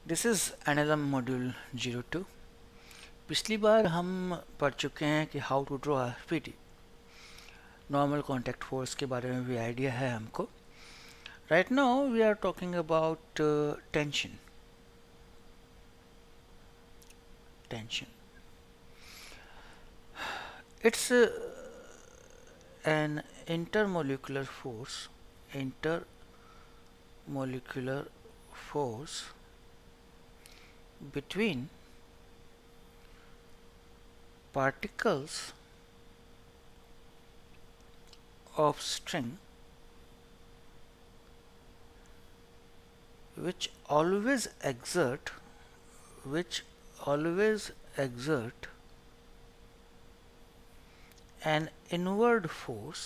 This is NLM module 02। पिछली बार हम पढ़ चुके हैं कि हाउ टू ड्रॉ पीटी, नॉर्मल कॉन्टैक्ट फोर्स के बारे में भी आइडिया है हमको। Right now we are talking about tension. It's an intermolecular force between particles of string which always exert an inward force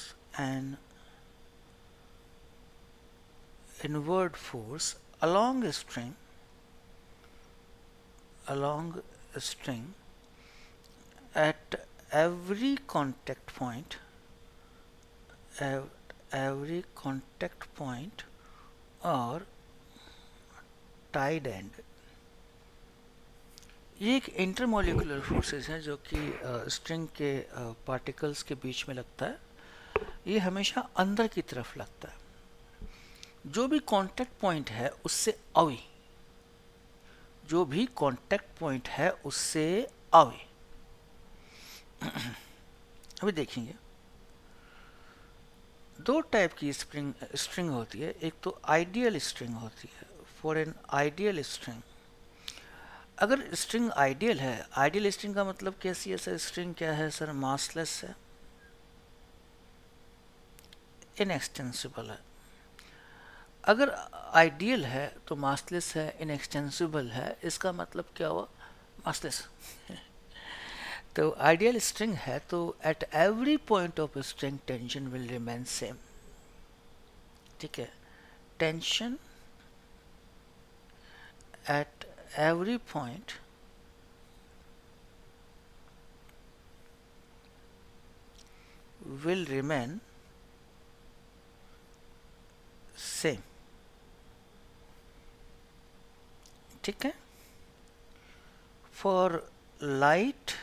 along a string at every contact point or tied end। ये एक intermolecular forces है जो कि string के particles के बीच में लगता है। ये हमेशा अंदर की तरफ लगता है। जो भी कांटेक्ट पॉइंट है उससे अवे अभी देखेंगे दो टाइप की स्ट्रिंग होती है। एक तो आइडियल स्ट्रिंग होती है। फॉर एन आइडियल स्ट्रिंग, अगर स्ट्रिंग आइडियल है, आइडियल स्ट्रिंग का मतलब कैसी है सर? स्ट्रिंग क्या है सर? मासलेस है, इनएक्सटेंसिबल है। अगर आइडियल है तो मासलेस है, इनएक्सटेंसिबल है, इसका मतलब क्या हुआ? मासलेस। तो आइडियल स्ट्रिंग है तो at every point of string tension will remain same. ठीक है, tension at every point will remain same। ठीक है, for light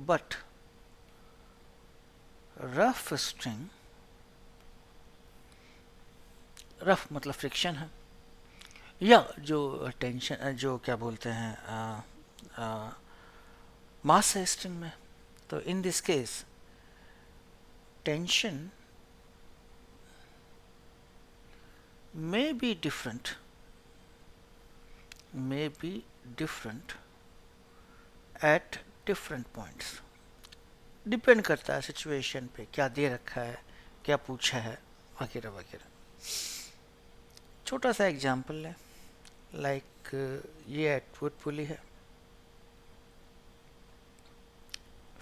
but rough string, rough मतलब फ्रिक्शन है, या जो टेंशन जो क्या बोलते हैं मास है स्ट्रिंग में, तो in this case tension may be different at different points। Depend करता है सिचुएशन पे, क्या दे रखा है, क्या पूछा है, वगैरह वगैरह। छोटा सा एग्जांपल लें, लाइक ये आउटपुट पुली है।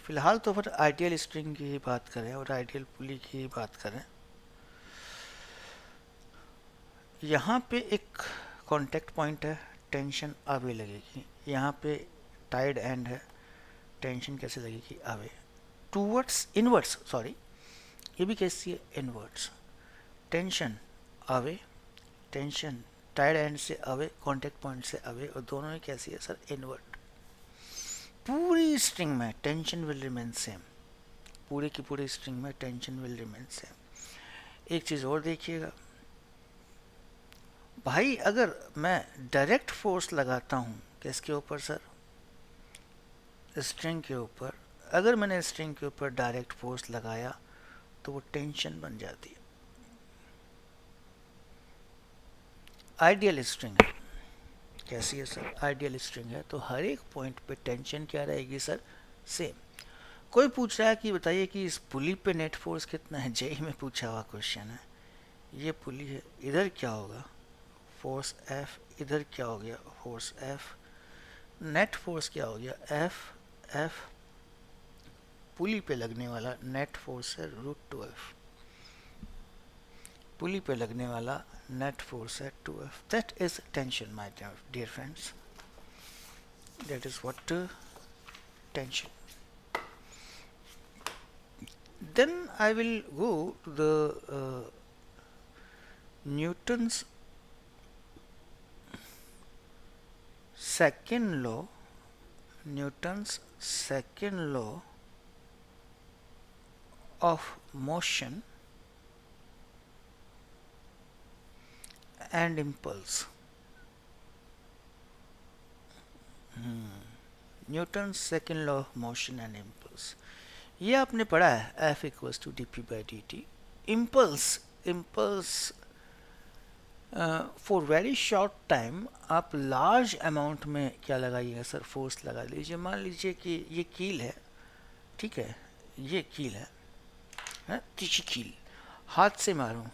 फिलहाल तो फिर आइडियल स्ट्रिंग की ही बात करें और आइडियल पुली की ही बात करें। यहाँ पे एक कांटेक्ट पॉइंट है, टेंशन अवे लगेगी। यहाँ पे टाइड एंड है, टेंशन कैसे लगेगी? अवे टूवर्ड्स इनवर्ड्स, सॉरी ये भी कैसी है? Inwards. Tension away, tension tied end से अवे, कांटेक्ट पॉइंट से अवे, और दोनों ही कैसी है सर? इनवर्ड। पूरी स्ट्रिंग में टेंशन विल रिमेन सेम, पूरी की पूरी स्ट्रिंग में टेंशन विल रिमेन सेम। एक चीज़ और देखिएगा भाई, अगर मैं डायरेक्ट फोर्स लगाता हूँ किसके ऊपर सर? स्ट्रिंग के ऊपर। अगर मैंने स्ट्रिंग के ऊपर डायरेक्ट फोर्स लगाया तो वो टेंशन बन जाती है। आइडियल स्ट्रिंग है, कैसी है सर? आइडियल स्ट्रिंग है तो हर एक पॉइंट पे टेंशन क्या रहेगी सर? सेम। कोई पूछ रहा है कि बताइए कि इस पुली पे नेट फोर्स कितना है? जेई में पूछा हुआ क्वेश्चन है। ये पुली है, इधर क्या होगा? Force F. इधर क्या हो गया? Force F. नेट फोर्स क्या हो गया? एफ पुली पे लगने वाला नेट फोर्स है √2f। पुली पे लगने वाला नेट फोर्स है 2f। That is tension my dear friends, that is what tension. Then I will go to the Newton's second law, Newton's second law of motion and impulse. Newton second law of motion and impulse, ये आपने पढ़ा है, F equals to D P by D T. Impulse for very short time आप large amount में क्या लगाइएगा sir, force लगा लीजिए. मान लीजिए कि ये कील है, ठीक है, ये कील है तिरछी कील, हाथ से मारूं,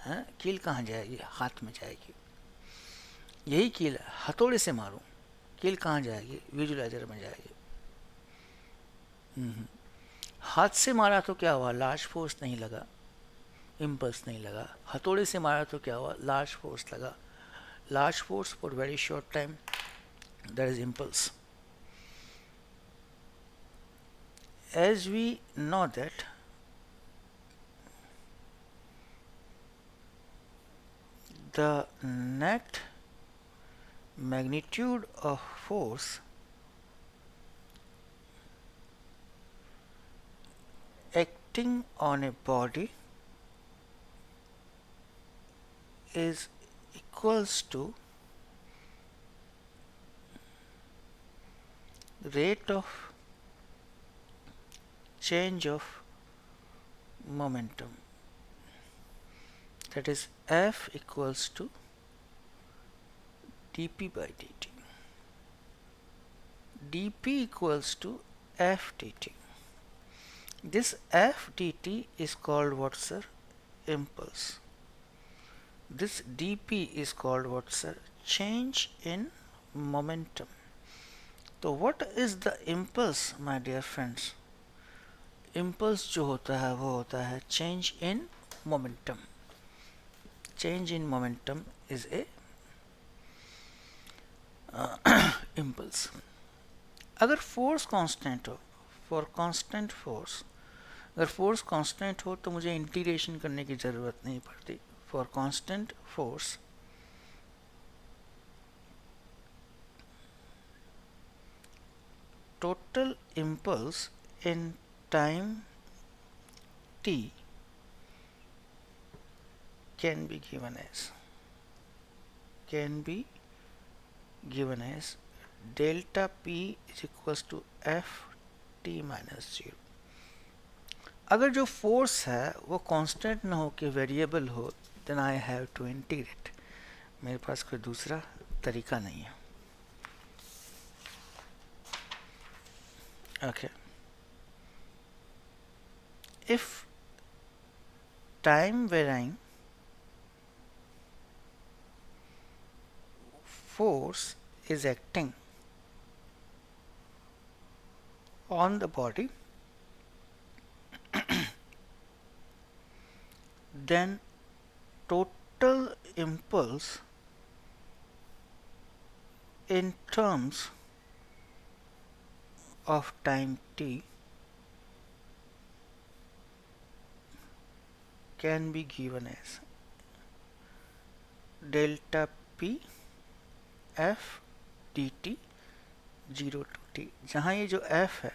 है कील कहाँ जाएगी, हाथ में जाएगी. यही कील हथौड़े से मारूं, कील कहाँ जाएगी, विजुलाइजर में जाएगी. हाथ से मारा तो क्या हुआ, लार्ज फोर्स नहीं लगा, इम्पल्स नहीं लगा. हथौड़े से मारा तो क्या हुआ, लार्ज फोर्स लगा. Large force for very short time, that is impulse. As we know that the net magnitude of force acting on a body is equals to the rate of change of momentum, that is F equals to dp by dt. dp equals to F dt. This F dt is called what, sir? Impulse. This dp is called what, sir? Change in momentum. So what is the impulse, my dear friends? Impulse जो होता है वो होता है change in momentum. Change in momentum is a impulse. अगर force constant हो, for constant force, अगर force constant हो तो मुझे इंटीग्रेशन करने की ज़रूरत नहीं पड़ती. For constant force total impulse in time t can be given as delta p is equals to f t minus 0. अगर जो फोर्स है वो कांस्टेंट ना हो के वेरिएबल हो, then I have to integrate. मेरे पास कोई दूसरा तरीका नहीं है. Okay, if time varying force is acting on the body, then total impulse in terms of time t can be given as delta p f dt 0 to t. जहाँ ये जो f है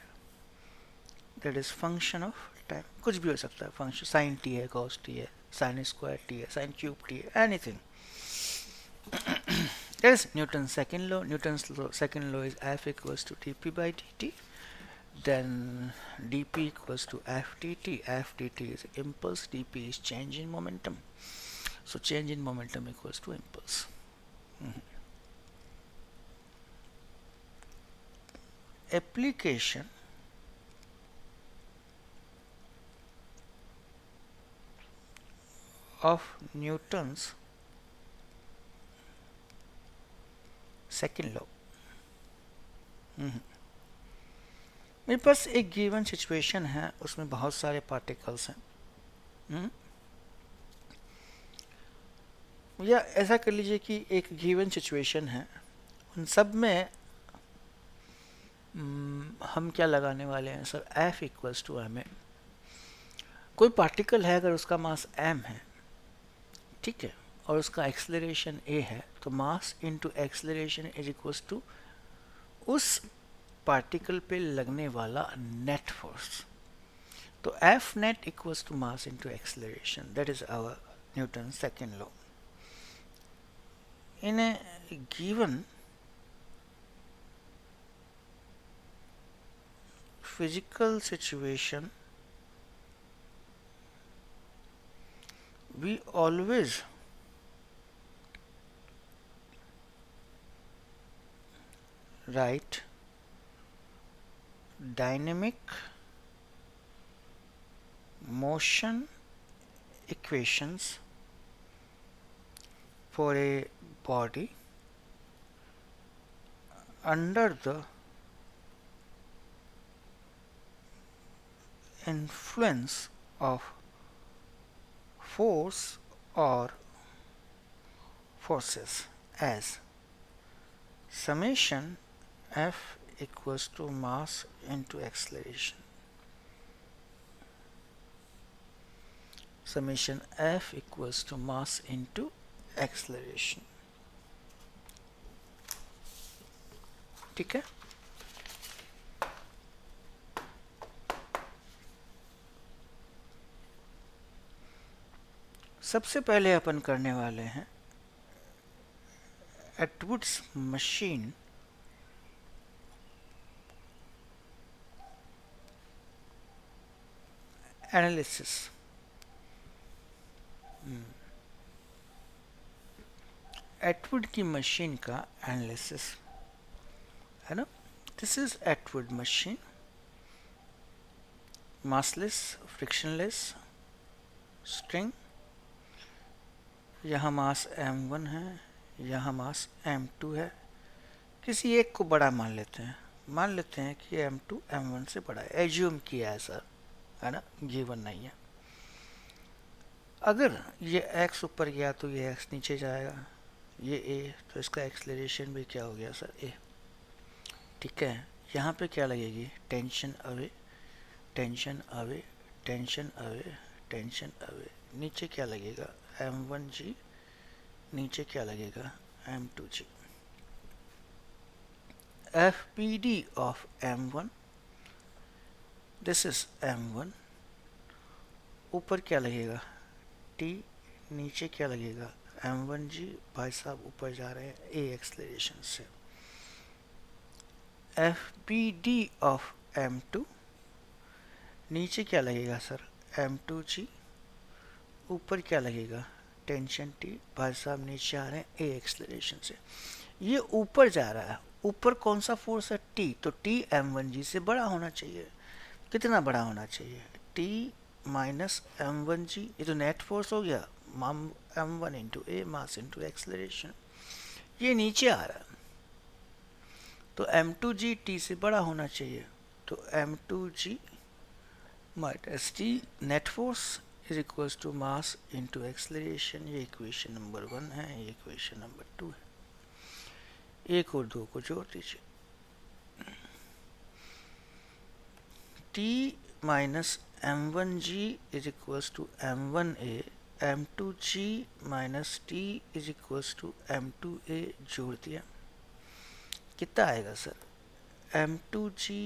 that is function of time, कुछ भी हो सकता है function, sin t है, cos t है, sin square t है, sin cube t है, anything. That is Newton's second law. Newton's second law is F equals to dp by dt. Then dp equals to f dt. F dt is impulse, dp is change in momentum. So change in momentum equals to impulse. Application of Newton's second law. मेरे पास एक given situation है, उसमें बहुत सारे particles हैं. या ऐसा कर लीजिए कि एक गिवन सिचुएशन है, उन सब में हम क्या लगाने वाले हैं sir, F equals to M A. कोई पार्टिकल है, अगर उसका मास m है, ठीक है, और उसका एक्सेलरेशन a है, तो mass into acceleration is equals to उस पार्टिकल पे लगने वाला नेट फोर्स. तो F net equals to mass into acceleration. That is our Newton's second law. In a given physical situation, we always write dynamic motion equations for a body under the influence of force or forces as summation F equals to mass into acceleration. Summation F equals to mass into acceleration. ठीक है. सबसे पहले अपन करने वाले हैं एटवुड्स machine analysis. Atwood की machine का analysis है ना. This is Atwood machine, massless, frictionless string. यहाँ मास m1 है, यहाँ मास m2 है. किसी एक को बड़ा मान लेते हैं. मान लेते हैं कि m2 m1 से बड़ा है. एज्यूम किया है सर, है ना, गिवन नहीं है. अगर ये x ऊपर गया तो ये x नीचे जाएगा, ये a, तो इसका एक्सेलरेशन भी क्या हो गया सर, a. ठीक है. यहाँ पे क्या लगेगी, tension away, tension away, tension away, tension away. नीचे क्या लगेगा, m1g, नीचे क्या लगेगा, m2g. FPD of m1, this is m1. ऊपर क्या लगेगा, t, नीचे क्या लगेगा, m1g. भाई साहब ऊपर जा रहे हैं a एक्सेलरेशन से. FPD ऑफ m2, नीचे क्या लगेगा सर, m2g. ऊपर क्या लगेगा, टेंशन t. भाई साहब नीचे आ रहे हैं a एक्सेलरेशन से. ये ऊपर जा रहा है. ऊपर कौन सा फोर्स है, t. तो t m1g से बड़ा होना चाहिए. कितना बड़ा होना चाहिए, t माइनस m1g. ये तो नेट फोर्स हो गया, m1 into a, mass into acceleration. ये नीचे आ रहा है तो m2g t से बड़ा होना चाहिए. तो m2g minus t net force is equals to mass into acceleration. ये इक्वेशन नंबर 1 है, ये इक्वेशन नंबर 2 है. एक और दो को जोड़ दीजिए. t minus m1g is equals to m1a, m2g minus t is equals to m2a. जोड़ दिया, कितना आएगा sir, m2g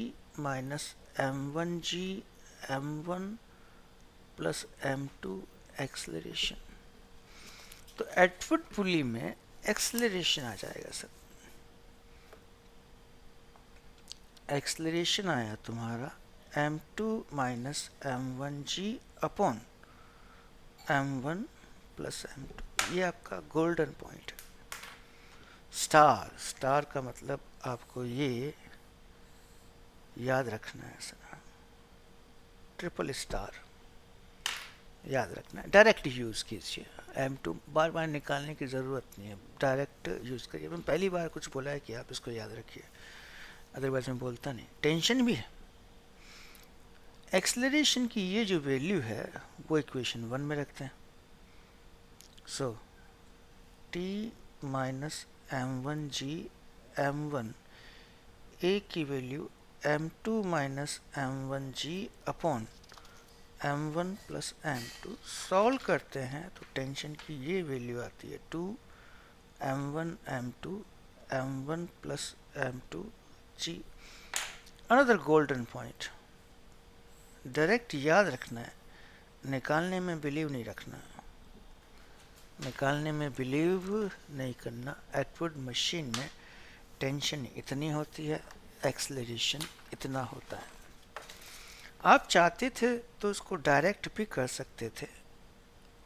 minus m1g, m1 plus m2 acceleration. तो एटवुड पुली में एक्सेलरेशन आ जाएगा सर. एक्सेलरेशन आया तुम्हारा m2 minus m1g upon m1 plus m2. ये आपका गोल्डन पॉइंट है. स्टार, स्टार का मतलब आपको ये याद रखना है सर, ट्रिपल स्टार याद रखना है. डायरेक्ट यूज़ कीजिए. m2 बार बार निकालने की ज़रूरत नहीं है, डायरेक्ट यूज़ करिए. मैंने पहली बार कुछ बोला है कि आप इसको याद रखिए, अदरवाइज मैं बोलता नहीं. टेंशन भी है. एक्सेलरेशन की ये जो वैल्यू है वो इक्वेशन 1 में रखते हैं. सो t minus m1g, m1, a की value m2 minus m1g upon m1 plus m2 solve करते हैं तो टेंशन की ये वैल्यू आती है 2 m1 m2 m1 plus m2 g। Another golden point, direct याद रखना है, निकालने में बिलीव नहीं रखना, निकालने में बिलीव नहीं करना। एक्वुड मशीन में टेंशन इतनी होती है, एक्सेलरेशन इतना होता है। आप चाहते थे तो इसको डायरेक्ट भी कर सकते थे,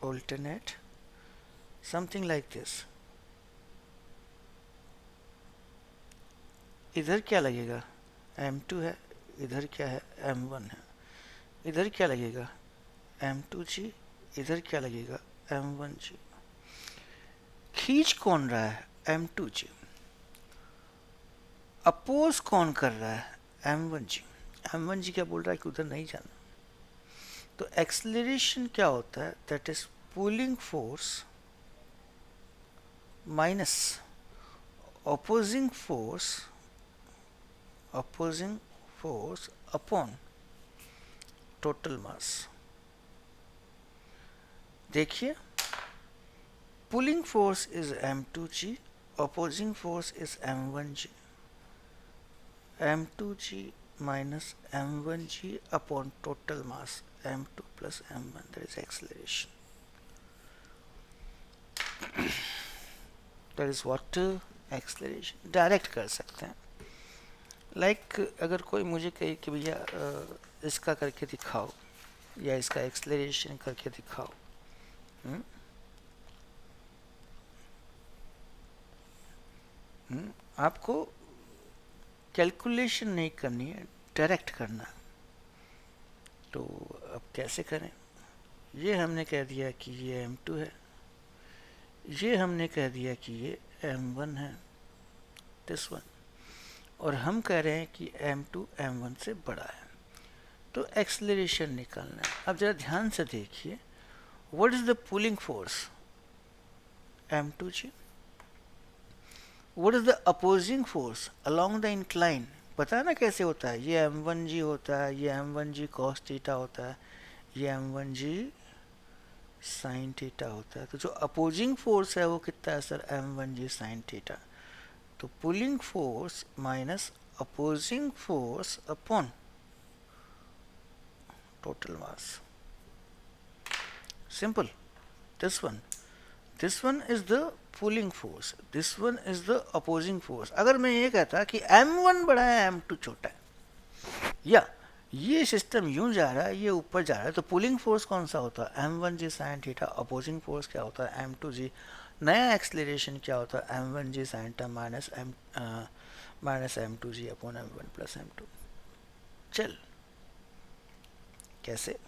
ऑल्टरनेट समथिंग लाइक दिस। इधर क्या लगेगा, m2 है, इधर क्या है, m1 है। इधर क्या लगेगा, m2g, इधर क्या लगेगा, m1g। खींच कौन रहा है, m2g। अपोज कौन कर रहा है, m1g। m1g क्या बोल रहा है कि उधर नहीं जाना। तो एक्सेलरेशन क्या होता है, that is pulling force minus opposing force upon total mass। देखिए, pulling force is m2g, opposing force is m1g, m2g minus m1g upon total mass m2 plus m1, that is acceleration। that is what acceleration direct कर सकते हैं। Like अगर कोई मुझे कहे कि भैया इसका करके दिखाओ या इसका एक्सेलरेशन करके दिखाओ, आपको कैलकुलेशन नहीं करनी है, डायरेक्ट करना। तो अब कैसे करें, ये हमने कह दिया कि ये m2 है, ये हमने कह दिया कि ये m1 है, दिस वन, और हम कह रहे हैं कि m2 m1 से बड़ा है। तो एक्सेलरेशन निकालना है। अब जरा ध्यान से देखिए, what is the pulling force, m2g। What is the opposing force along the incline, पता है ना कैसे होता है, ये m1g होता है, ये m1g cos थीटा होता है, ये m1g sin थीटा होता है। तो जो अपोजिंग फोर्स है वो कितना है सर, m1g sin थीटा। तो pulling force minus opposing force upon total mass, simple। this one is the pulling force, this one is the opposing force। अगर मैं ये कहता कि m1 बड़ा है m2 छोटा है, या ये सिस्टम यूं जा रहा है ये ऊपर जा रहा है, तो पुलिंग फोर्स कौन सा होता है, m1g sin theta. Opposing force क्या होता है, m2g। नया एक्सेलरेशन क्या होता है, m1g sin theta minus m2g upon m1 plus m2। चल कैसे,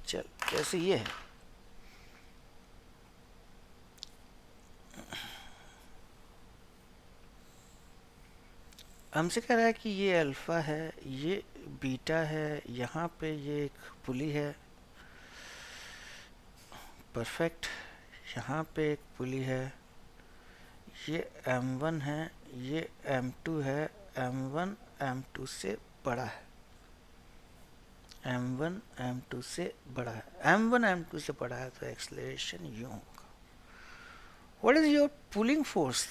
चल कैसे, ये है हमसे कह रहा है कि ये अल्फा है, ये बीटा है, यहाँ पे ये एक पुली है, परफेक्ट, यहाँ पे एक पुली है, ये m1 है, ये m2 है, m1 m2 से बड़ा है, m1 m2 से बड़ा है, m1 m2 से बड़ा है, तो एक्सेलरेशन यूं होगा। What is your pulling force,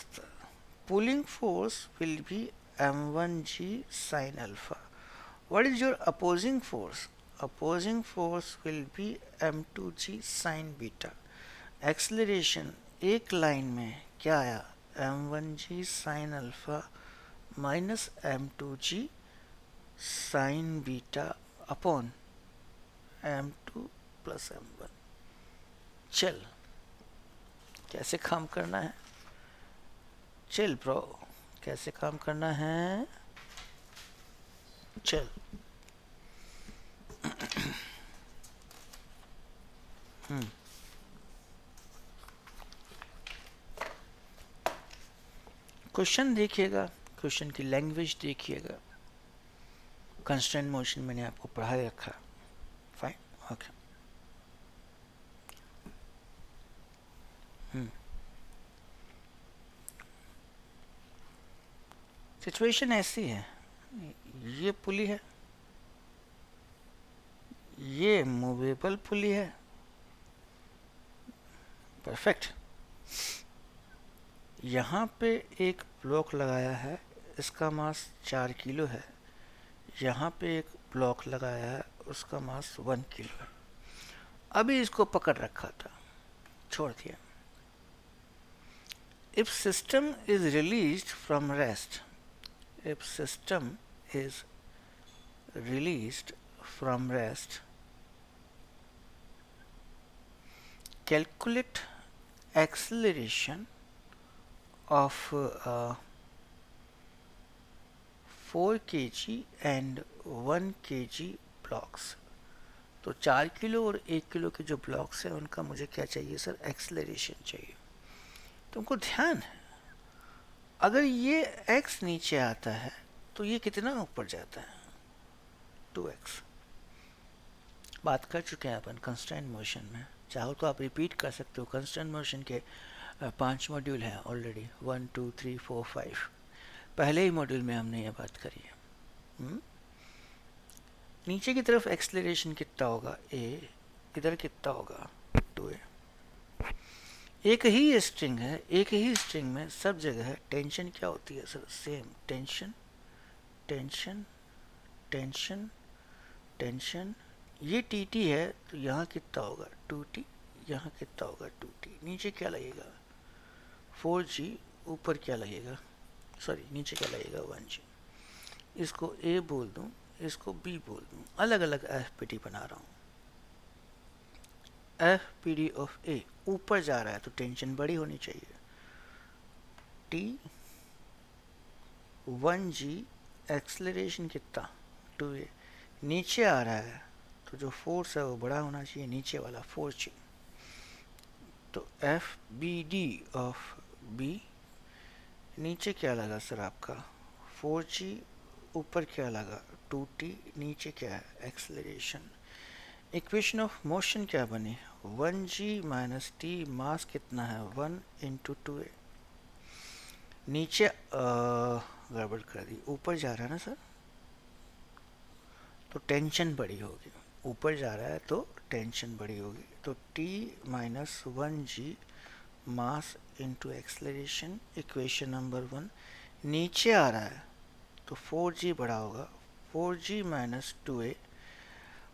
pulling force will be m1g sin alpha। what is your opposing force, opposing force will be m2g sin beta। Acceleration एक लाइन में क्या आया, m1g sin alpha minus m2g sin beta upon m2 plus m1। चल कैसे काम करना है, चल ब्रो कैसे काम करना है, चल क्वेश्चन देखिएगा, क्वेश्चन की लैंग्वेज देखिएगा। कंस्ट्रेंट मोशन मैंने आपको पढ़ा रखा, फाइन, ओके। सिचुएशन ऐसी है, ये पुली है, ये मूवेबल पुली है, परफेक्ट। यहाँ पे एक ब्लॉक लगाया है, इसका मास 4 किलो है। यहाँ पे एक ब्लॉक लगाया है, उसका मास 1 किलो है। अभी इसको पकड़ रखा था, छोड़ दिया। If system is released from rest, if system is released from rest, calculate acceleration of 4 kg and 1 kg blocks। तो 4 किलो और 1 किलो के जो ब्लॉक्स हैं उनका मुझे क्या चाहिए सर, एक्सेलरेशन चाहिए। तुमको ध्यान है, अगर ये x नीचे आता है तो ये कितना ऊपर जाता है, 2x। बात कर चुके हैं अपन कंस्टेंट मोशन में, चाहो तो आप रिपीट कर सकते हो। कंस्टेंट मोशन के 5 मॉड्यूल हैं ऑलरेडी, 1 2 3 4 5। पहले ही मॉड्यूल में हमने ये बात करी है। नीचे की तरफ एक्सेलरेशन कितना होगा, a, इधर कितना होगा, 2a। एक ही स्ट्रिंग है, एक ही स्ट्रिंग में सब जगह है टेंशन क्या होती है sir, same tension tension tension tension. ये टी है तो यहाँ कितना होगा 2t, यहाँ कितना होगा 2t। नीचे क्या लगेगा 4g, ऊपर क्या लगेगा, सॉरी नीचे क्या लगेगा 1g। इसको a बोल दूं, इसको b बोल दूं, अलग अलग एफपीडी बना रहा हूँ। एफपीडी ऑफ a ऊपर जा रहा है तो टेंशन बड़ी होनी चाहिए, t 1g, एक्सेलरेशन कितना 2a। नीचे आ रहा है तो जो फोर्स है वो बड़ा होना चाहिए, नीचे वाला 4g। तो F B D of b, नीचे क्या लगा सर आपका 4g, ऊपर क्या लगा 2t, नीचे क्या है एक्सेलरेशन। इक्वेशन ऑफ मोशन क्या बनी, 1g माइनस टी, मास कितना है 1 इंटू 2a। नीचे गड़बड़ कर दी, ऊपर जा रहा है ना सर तो टेंशन बड़ी होगी, ऊपर जा रहा है तो टेंशन बड़ी होगी। तो t माइनस 1g मास इंटू एक्सेलरेशन, इक्वेशन नंबर 1। नीचे आ रहा है तो 4g बड़ा होगा, 4g माइनस 2a,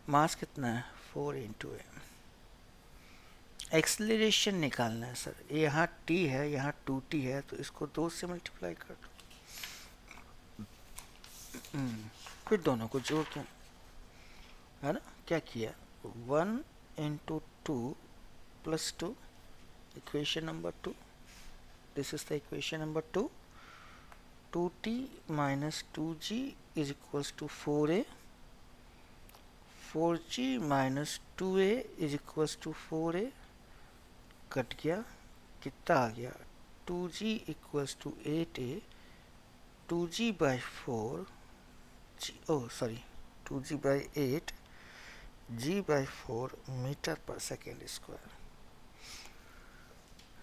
मास कितना है 4 इंटू a। एक्सेलरेशन निकालना है सर, यहाँ t है, यहाँ 2t है, तो इसको 2 से मल्टीप्लाई कर दो, फिर दोनों को जोड़ दो, है ना। क्या किया 1 into 2 plus 2, equation number 2। This is the equation number 2। 2t minus 2g is equals to 4a, 4g minus 2a is equals to 4a, cut गया, कितना आ गया 2g equals to 8a, 2g by 4 sorry 2g by 8 g by 4 meter per second square,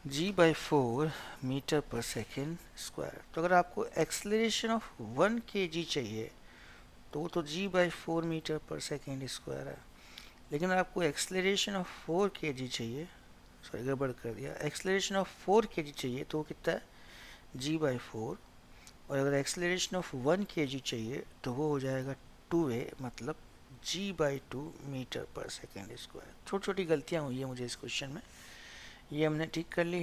g by 4 meter per second square. तो अगर आपको acceleration of 1 kg चाहिए तो g by 4 meter per second square है। लेकिन आपको एक्सेलरेशन ऑफ 4 kg चाहिए, sorry गड़बड़ कर दिया, एक्सेलरेशन ऑफ 4 kg चाहिए तो कितना है g बाई 4। और अगर एक्सेलरेशन ऑफ 1 kg चाहिए तो वो हो जाएगा 2a, मतलब g by 2 metre per second square. छोटी छोटी गलतियाँ हुई है मुझे इस क्वेश्चन में, ये हमने ठीक कर ली।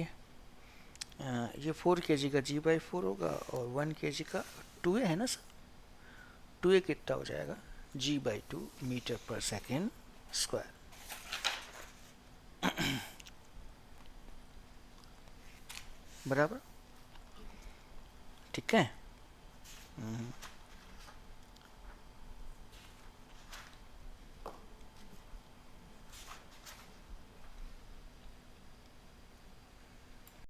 ये 4 kg का g बाई 4 होगा और 1 kg का 2a है ना सर, 2a कितना हो जाएगा g by 2 metre per second square. बराबर, ठीक है।